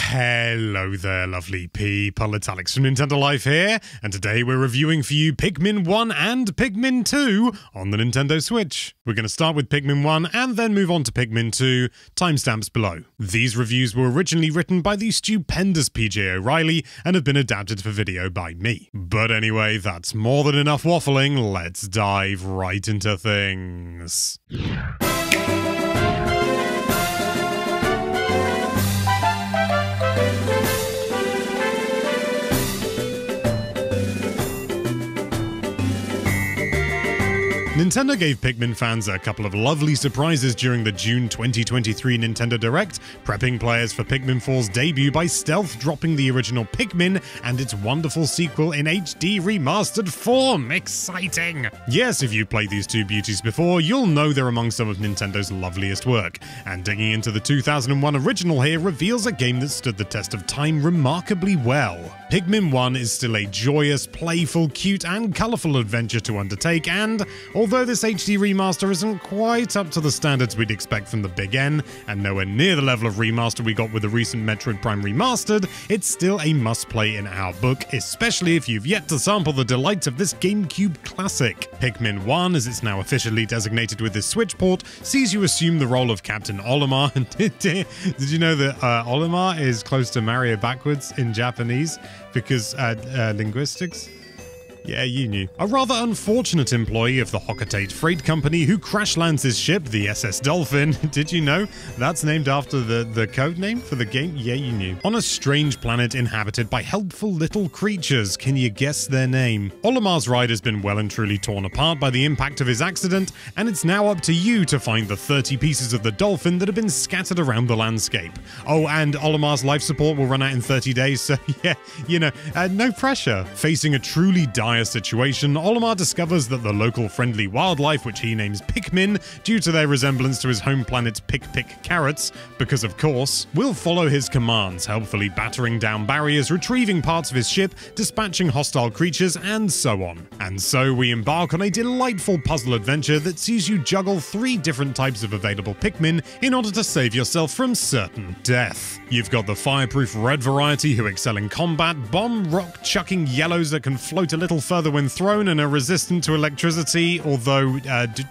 Hello there, lovely people. It's Alex from Nintendo Life here, and today we're reviewing for you Pikmin 1 and Pikmin 2 on the Nintendo Switch. We're going to start with Pikmin 1 and then move on to Pikmin 2, timestamps below. These reviews were originally written by the stupendous PJ O'Reilly and have been adapted for video by me. But anyway, that's more than enough waffling. Let's dive right into things. Nintendo gave Pikmin fans a couple of lovely surprises during the June 2023 Nintendo Direct, prepping players for Pikmin 4's debut by stealth dropping the original Pikmin and its wonderful sequel in HD remastered form. Exciting! Yes, if you've played these two beauties before, you'll know they're among some of Nintendo's loveliest work, and digging into the 2001 original here reveals a game that stood the test of time remarkably well. Pikmin 1 is still a joyous, playful, cute, and colourful adventure to undertake, and although this HD remaster isn't quite up to the standards we'd expect from the Big N, and nowhere near the level of remaster we got with the recent Metroid Prime Remastered, it's still a must-play in our book, especially if you've yet to sample the delights of this GameCube classic. Pikmin 1, as it's now officially designated with this Switch port, sees you assume the role of Captain Olimar. Did you know that Olimar is close to Mario backwards in Japanese? Because linguistics? Yeah, you knew. A rather unfortunate employee of the Hocotate Freight Company who crash lands his ship, the SS Dolphin. Did you know? That's named after the code name for the game? Yeah, you knew. On a strange planet inhabited by helpful little creatures. Can you guess their name? Olimar's ride has been well and truly torn apart by the impact of his accident, and it's now up to you to find the 30 pieces of the dolphin that have been scattered around the landscape. Oh, and Olimar's life support will run out in 30 days, so yeah, you know, no pressure. Facing a truly dire situation, Olimar discovers that the local friendly wildlife, which he names Pikmin, due to their resemblance to his home planet's Pick carrots, because of course, will follow his commands, helpfully battering down barriers, retrieving parts of his ship, dispatching hostile creatures, and so on. And so we embark on a delightful puzzle adventure that sees you juggle 3 different types of available Pikmin in order to save yourself from certain death. You've got the fireproof red variety who excel in combat, bomb rock chucking yellows that can float a little further when thrown and are resistant to electricity, although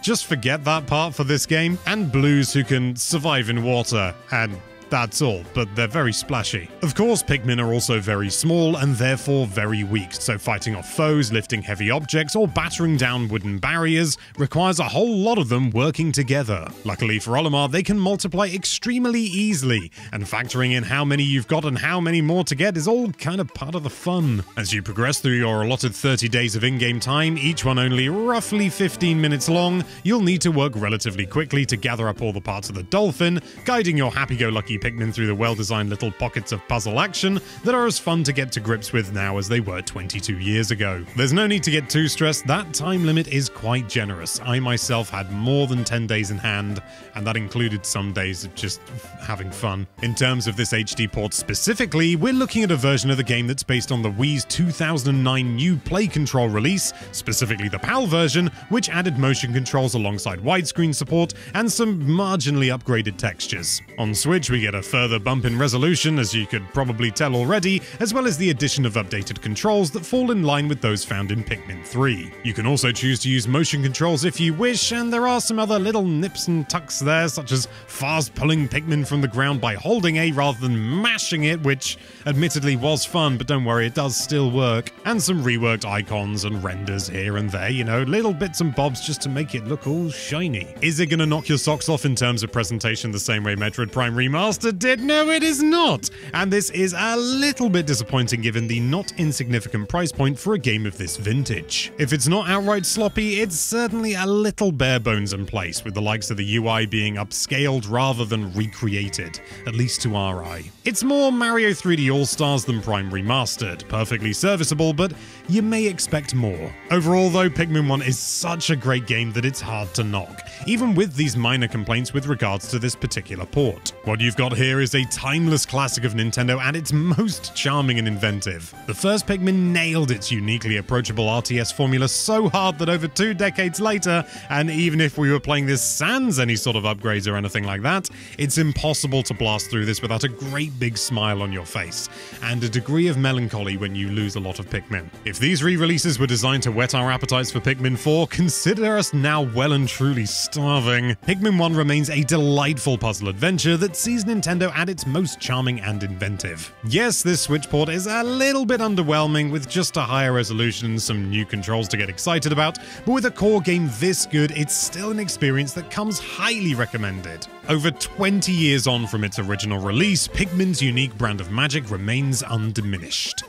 just forget that part for this game, and blues who can survive in water, and that's all, but they're very splashy. Of course, Pikmin are also very small and therefore very weak, so fighting off foes, lifting heavy objects, or battering down wooden barriers requires a whole lot of them working together. Luckily for Olimar, they can multiply extremely easily, and factoring in how many you've got and how many more to get is all kind of part of the fun. As you progress through your allotted 30 days of in-game time, each one only roughly 15 minutes long, you'll need to work relatively quickly to gather up all the parts of the dolphin, guiding your happy-go-lucky Pikmin through the well-designed little pockets of puzzle action that are as fun to get to grips with now as they were 22 years ago. There's no need to get too stressed, that time limit is quite generous. I myself had more than 10 days in hand, and that included some days of just having fun. In terms of this HD port specifically, we're looking at a version of the game that's based on the Wii's 2009 new Play Control release, specifically the PAL version, which added motion controls alongside widescreen support and some marginally upgraded textures. On Switch, we get a further bump in resolution, as you could probably tell already, as well as the addition of updated controls that fall in line with those found in Pikmin 3. You can also choose to use motion controls if you wish, and there are some other little nips and tucks there, such as fast pulling Pikmin from the ground by holding A rather than mashing it, which admittedly was fun, but don't worry, it does still work, and some reworked icons and renders here and there, you know, little bits and bobs just to make it look all shiny. Is it gonna knock your socks off in terms of presentation the same way Metroid Prime Remastered did? No, it is not! And this is a little bit disappointing given the not insignificant price point for a game of this vintage. If it's not outright sloppy, it's certainly a little bare bones in place, with the likes of the UI being upscaled rather than recreated, at least to our eye. It's more Mario 3D All-Stars than Prime Remastered, perfectly serviceable, but you may expect more. Overall though, Pikmin 1 is such a great game that it's hard to knock, even with these minor complaints with regards to this particular port. What you've got got here is a timeless classic of Nintendo at its most charming and inventive. The first Pikmin nailed its uniquely approachable RTS formula so hard that over 2 decades later, and even if we were playing this sans any sort of upgrades or anything like that, it's impossible to blast through this without a great big smile on your face, and a degree of melancholy when you lose a lot of Pikmin. If these re-releases were designed to whet our appetites for Pikmin 4, consider us now well and truly starving. Pikmin 1 remains a delightful puzzle adventure that sees Nintendo at its most charming and inventive. Yes, this Switch port is a little bit underwhelming with just a higher resolution and some new controls to get excited about, but with a core game this good, it's still an experience that comes highly recommended. Over 20 years on from its original release, Pikmin's unique brand of magic remains undiminished.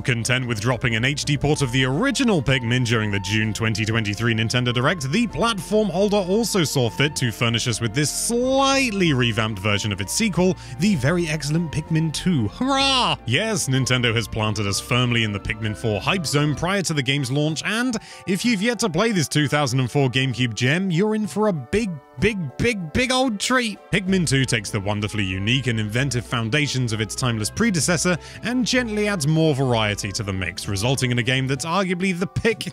Content with dropping an HD port of the original Pikmin during the June 2023 Nintendo Direct, the platform holder also saw fit to furnish us with this slightly revamped version of its sequel, the very excellent Pikmin 2. Hurrah! Yes, Nintendo has planted us firmly in the Pikmin 4 hype zone prior to the game's launch, and if you've yet to play this 2004 GameCube gem, you're in for a big old treat. Pikmin 2 takes the wonderfully unique and inventive foundations of its timeless predecessor and gently adds more variety to the mix, resulting in a game that's arguably the pick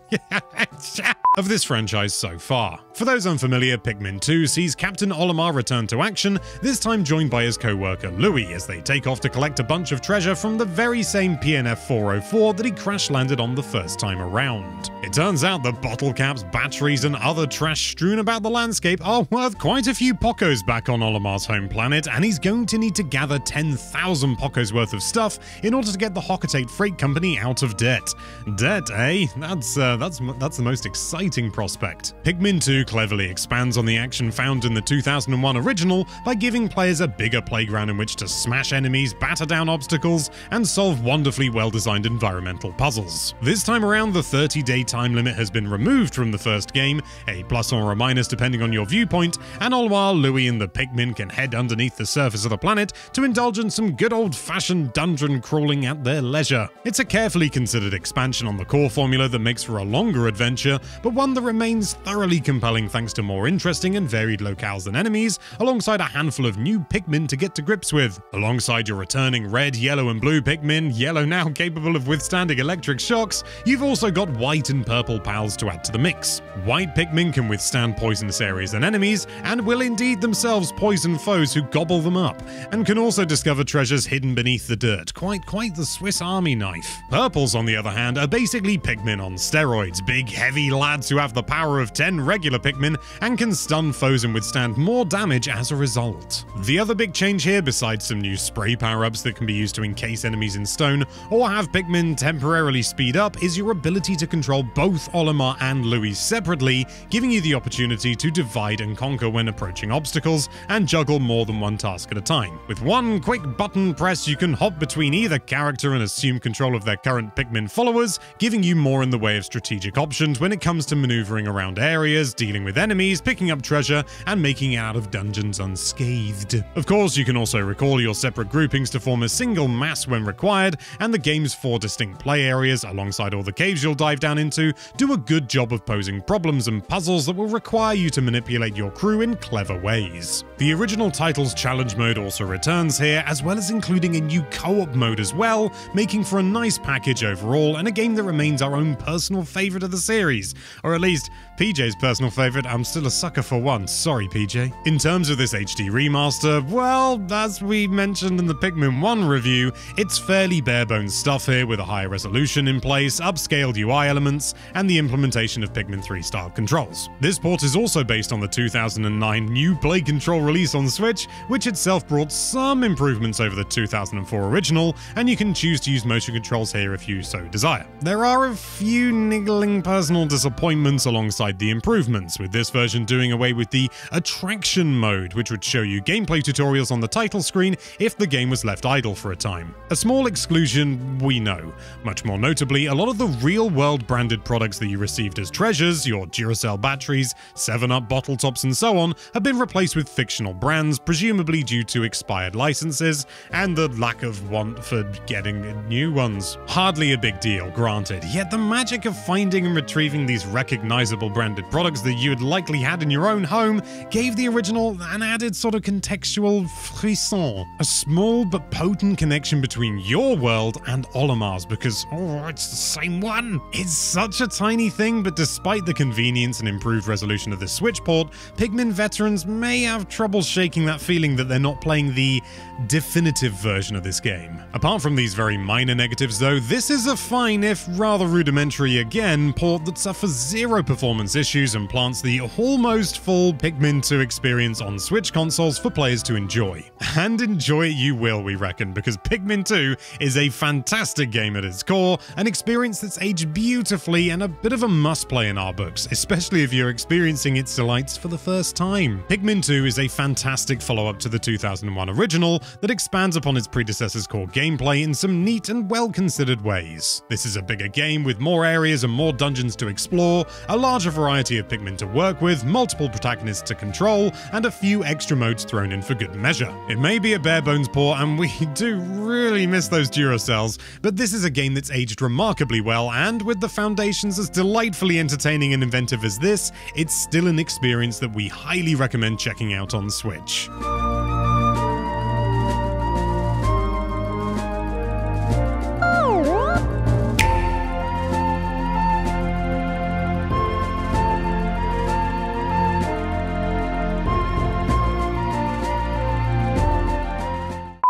of this franchise so far. For those unfamiliar, Pikmin 2 sees Captain Olimar return to action, this time joined by his co-worker Louie as they take off to collect a bunch of treasure from the very same PNF 404 that he crash-landed on the first time around. It turns out that bottle caps, batteries, and other trash strewn about the landscape are worth quite a few Pocos back on Olimar's home planet, and he's going to need to gather 10,000 Pocos worth of stuff in order to get the Hocketate Freight Company out of debt. Debt, eh? That's the most exciting prospect. Pikmin 2 cleverly expands on the action found in the 2001 original by giving players a bigger playground in which to smash enemies, batter down obstacles, and solve wonderfully well-designed environmental puzzles. This time around, the 30-day time limit has been removed from the first game, a plus or a minus depending on your viewpoint, and all while Louie and the Pikmin can head underneath the surface of the planet to indulge in some good old-fashioned dungeon crawling at their leisure. It's a carefully considered expansion on the core formula that makes for a longer adventure, but one that remains thoroughly compelling thanks to more interesting and varied locales and enemies, alongside a handful of new Pikmin to get to grips with. Alongside your returning red, yellow, and blue Pikmin, yellow now capable of withstanding electric shocks, you've also got white and purple pals to add to the mix. White Pikmin can withstand poisonous areas and enemies, and will indeed themselves poison foes who gobble them up, and can also discover treasures hidden beneath the dirt. Quite the Swiss Army knife. Purples, on the other hand, are basically Pikmin on steroids, big heavy lads who have the power of 10 regular Pikmin and can stun foes and withstand more damage as a result. The other big change here, besides some new spray power-ups that can be used to encase enemies in stone or have Pikmin temporarily speed up, is your ability to control both Olimar and Louie separately, giving you the opportunity to divide and conquor when approaching obstacles and juggle more than one task at a time. With one quick button press, you can hop between either character and assume control of their current Pikmin followers, giving you more in the way of strategic options when it comes to maneuvering around areas, dealing with enemies, picking up treasure, and making it out of dungeons unscathed. Of course, you can also recall your separate groupings to form a single mass when required, and the game's 4 distinct play areas, alongside all the caves you'll dive down into, do a good job of posing problems and puzzles that will require you to manipulate your crew in clever ways. The original title's challenge mode also returns here, as well as including a new co-op mode as well, making for a nice package overall and a game that remains our own personal favourite of the series. Or at least, PJ's personal favourite. I'm still a sucker for one, sorry PJ. In terms of this HD remaster, well, as we mentioned in the Pikmin 1 review, it's fairly bare-bones stuff here with a higher resolution in place, upscaled UI elements, and the implementation of Pikmin 3 style controls. This port is also based on the 2009 new Play Control release on Switch, which itself brought some improvements over the 2004 original, and you can choose to use motion controls here if you so desire. There are a few niggling personal disappointments disappointments alongside the improvements, with this version doing away with the attraction mode, which would show you gameplay tutorials on the title screen if the game was left idle for a time. A small exclusion, we know. Much more notably, a lot of the real-world branded products that you received as treasures, your Duracell batteries, 7-Up bottle tops and so on, have been replaced with fictional brands, presumably due to expired licenses and the lack of want for getting new ones. Hardly a big deal, granted, yet the magic of finding and retrieving these recognizable branded products that you had likely had in your own home gave the original an added sort of contextual frisson. A small but potent connection between your world and Olimar's because, oh, it's the same one. It's such a tiny thing, but despite the convenience and improved resolution of the Switch port, Pikmin veterans may have trouble shaking that feeling that they're not playing the definitive version of this game. Apart from these very minor negatives though, this is a fine, if rather rudimentary again, port that suffers zero performance issues and plants the almost full Pikmin 2 experience on Switch consoles for players to enjoy. And enjoy it you will, we reckon, because Pikmin 2 is a fantastic game at its core, an experience that's aged beautifully and a bit of a must-play in our books, especially if you're experiencing its delights for the first time. Pikmin 2 is a fantastic follow-up to the 2001 original that expands upon its predecessor's core gameplay in some neat and well-considered ways. This is a bigger game with more areas and more dungeons to explore, a larger variety of Pikmin to work with, multiple protagonists to control, and a few extra modes thrown in for good measure. It may be a bare-bones port, and we do really miss those Duracells, but this is a game that's aged remarkably well, and with the foundations as delightfully entertaining and inventive as this, it's still an experience that we highly recommend checking out on Switch.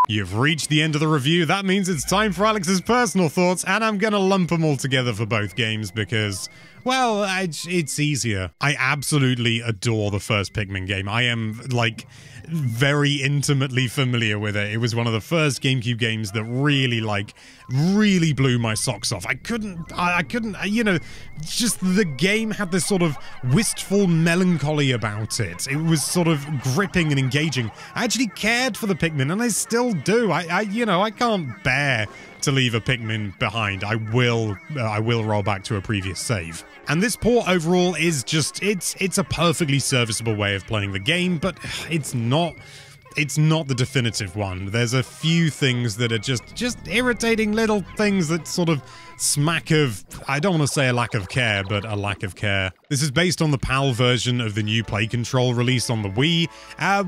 You've reached the end of the review. That means it's time for Alex's personal thoughts, and I'm gonna lump them all together for both games because, well, it's easier. I absolutely adore the first Pikmin game. I am, like, very intimately familiar with it. It was one of the first GameCube games that really blew my socks off. I couldn't, you know, just the game had this sort of wistful melancholy about it. It was sort of gripping and engaging. I actually cared for the Pikmin, and I still do. You know, I can't bear to leave a Pikmin behind. I will roll back to a previous save. And this port overall is just, it's a perfectly serviceable way of playing the game, but it's not the definitive one. There's a few things that are just irritating little things that sort of smack of, I don't want to say a lack of care, but a lack of care. This is based on the PAL version of the new Play Control released on the Wii,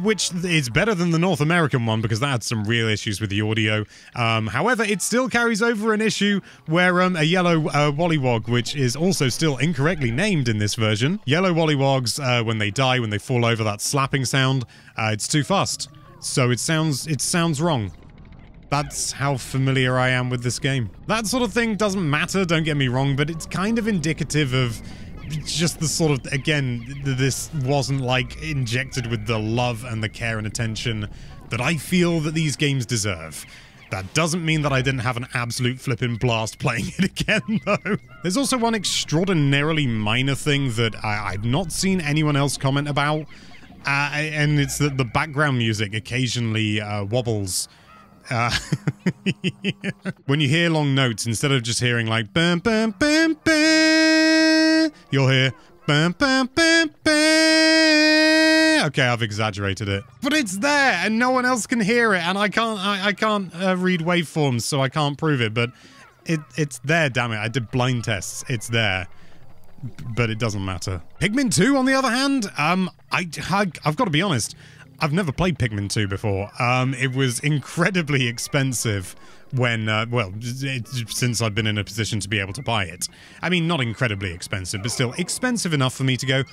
which is better than the North American one because that had some real issues with the audio. However, it still carries over an issue where a yellow Wollywog, which is also still incorrectly named in this version. Yellow Wollywogs, when they die, when they fall over, that slapping sound, it's too fast. So it sounds wrong. That's how familiar I am with this game. That sort of thing doesn't matter, don't get me wrong, but it's kind of indicative of just the sort of, again, this wasn't like injected with the love and the care and attention that I feel that these games deserve. That doesn't mean that I didn't have an absolute flippin' blast playing it again, though. There's also one extraordinarily minor thing that I've not seen anyone else comment about, and it's that the background music occasionally wobbles. When you hear long notes, instead of just hearing like bam bam bam bam, you'll hear bam bam bam bam. Okay, I've exaggerated it, but it's there, and no one else can hear it, and I can't read waveforms, so I can't prove it. But it's there. Damn it! I did blind tests. It's there. But it doesn't matter. Pikmin 2, on the other hand, I've got to be honest, I've never played Pikmin 2 before. It was incredibly expensive when, since I've been in a position to be able to buy it. I mean, not incredibly expensive, but still expensive enough for me to go,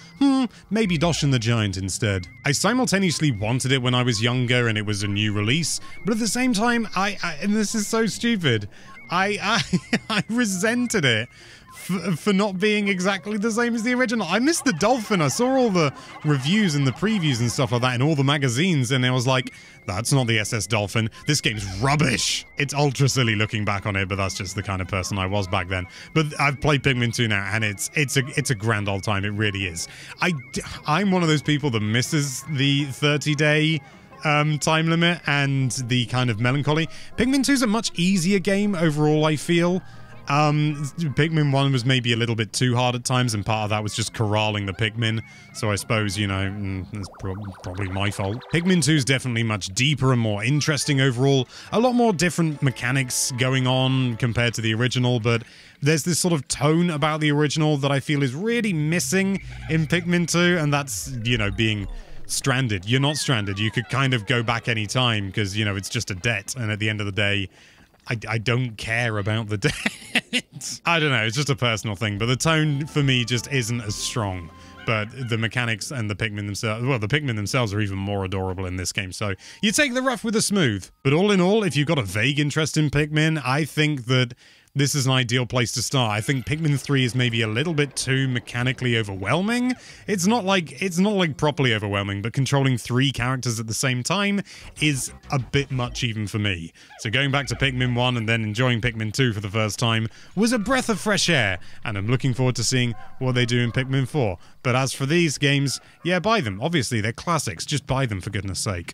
maybe Doshin the Giant instead. I simultaneously wanted it when I was younger and it was a new release, but at the same time, and this is so stupid, I resented it for not being exactly the same as the original. I missed the dolphin. I saw all the reviews and the previews and stuff like that in all the magazines, and I was like, that's not the SS Dolphin. This game's rubbish. It's ultra silly looking back on it, but that's just the kind of person I was back then. But I've played Pikmin 2 now, and it's a grand old time. It really is. I'm one of those people that misses the 30-day time limit and the kind of melancholy. Pikmin 2 is a much easier game overall, I feel. Pikmin 1 was maybe a little bit too hard at times, and part of that was just corralling the Pikmin, so I suppose, you know, it's probably my fault. Pikmin 2 is definitely much deeper and more interesting overall. A lot more different mechanics going on compared to the original, but there's this sort of tone about the original that I feel is really missing in Pikmin 2, and that's, you know, being stranded. You're not stranded. You could kind of go back any time because, you know, it's just a debt, and at the end of the day, I don't care about the debt. I don't know, it's just a personal thing, but the tone for me just isn't as strong. But the mechanics and the Pikmin themselves, well, the Pikmin themselves are even more adorable in this game, so you take the rough with the smooth. But all in all, if you've got a vague interest in Pikmin, I think that this is an ideal place to start. I think Pikmin 3 is maybe a little bit too mechanically overwhelming. It's not like properly overwhelming, but controlling 3 characters at the same time is a bit much even for me. So going back to Pikmin 1 and then enjoying Pikmin 2 for the first time was a breath of fresh air, and I'm looking forward to seeing what they do in Pikmin 4. But as for these games, yeah, buy them. Obviously, they're classics. Just buy them for goodness sake.